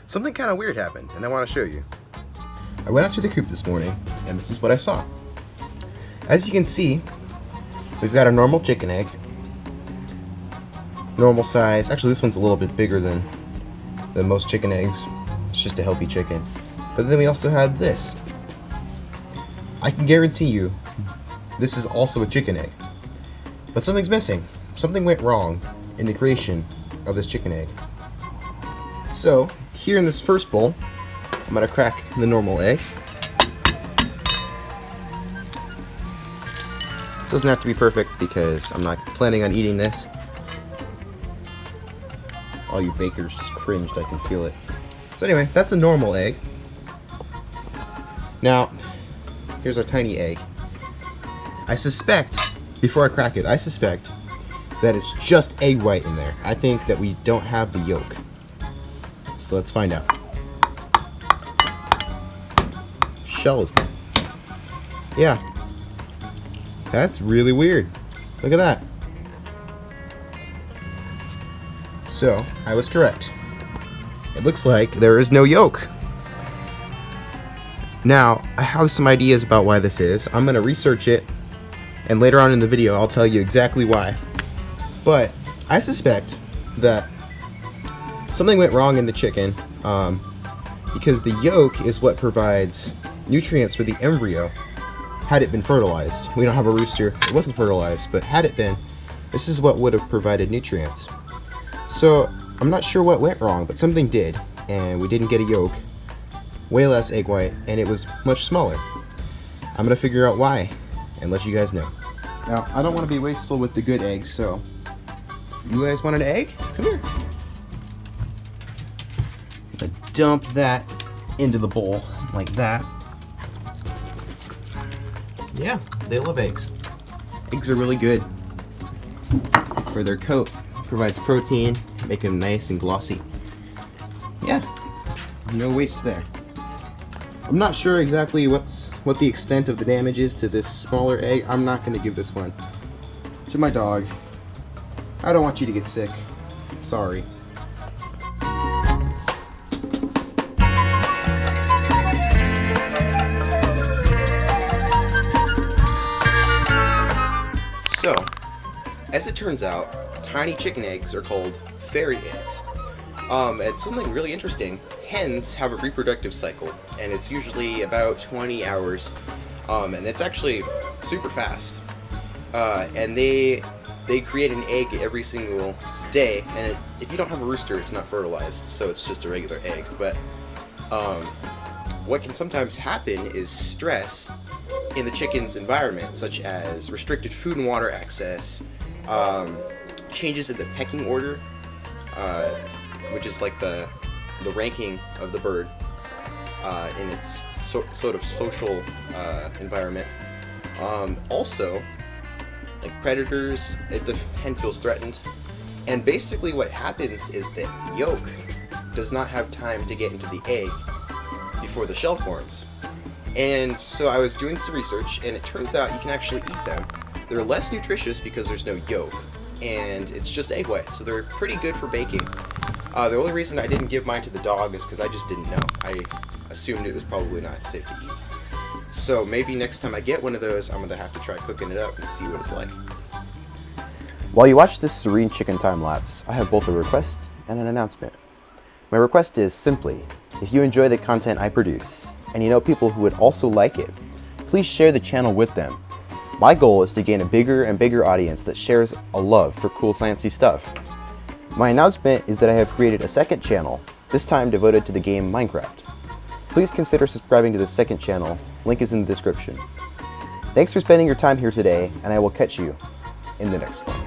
something kind of weird happened, and I want to show you. I went out to the coop this morning, and this is what I saw. As you can see, we've got a normal chicken egg. Normal size. Actually, this one's a little bit bigger than most chicken eggs. It's just a healthy chicken. But then we also had this. I can guarantee you, this is also a chicken egg. But something's missing. Something went wrong in the creation of this chicken egg. So, here in this first bowl, I'm going to crack the normal egg. Doesn't have to be perfect because I'm not planning on eating this. All you bakers just cringed, I can feel it. So anyway, that's a normal egg. Now, here's our tiny egg. I suspect, before I crack it, I suspect that it's just egg white in there. I think that we don't have the yolk. So let's find out. Shell is... yeah. That's really weird. Look at that. So, I was correct. It looks like there is no yolk. Now, I have some ideas about why this is. I'm going to research it, and later on in the video I'll tell you exactly why. But I suspect that something went wrong in the chicken because the yolk is what provides nutrients for the embryo had it been fertilized. We don't have a rooster. It wasn't fertilized, but had it been, this is what would have provided nutrients. So I'm not sure what went wrong, but something did, and we didn't get a yolk, way less egg white, and it was much smaller. I'm gonna figure out why and let you guys know. Now, I don't want to be wasteful with the good eggs, so you guys want an egg? Come here. I'm gonna dump that into the bowl like that. Yeah, they love eggs. Eggs are really good for their coat. Provides protein, make them nice and glossy. Yeah, no waste there. I'm not sure exactly what the extent of the damage is to this smaller egg. I'm not going to give this one to my dog. I don't want you to get sick. I'm sorry. So, as it turns out, tiny chicken eggs are called fairy eggs. And something really interesting, hens have a reproductive cycle, and it's usually about 20 hours, and it's actually super fast. And they create an egg every single day, and if you don't have a rooster, it's not fertilized, so it's just a regular egg. But what can sometimes happen is stress in the chicken's environment, such as restricted food and water access, changes in the pecking order, which is like the ranking of the bird in its sort of social environment. Also, like predators, if the hen feels threatened. And basically what happens is that yolk does not have time to get into the egg before the shell forms. And so I was doing some research, and it turns out you can actually eat them. They're less nutritious because there's no yolk, and it's just egg white, so they're pretty good for baking. The only reason I didn't give mine to the dog is because I just didn't know. I assumed it was probably not safe to eat. So maybe next time I get one of those, I'm going to have to try cooking it up and see what it's like. While you watch this serene chicken time lapse, I have both a request and an announcement. My request is simply, if you enjoy the content I produce, and you know people who would also like it, please share the channel with them. My goal is to gain a bigger and bigger audience that shares a love for cool sciencey stuff. My announcement is that I have created a second channel, this time devoted to the game Minecraft. Please consider subscribing to the second channel, link is in the description. Thanks for spending your time here today, and I will catch you in the next one.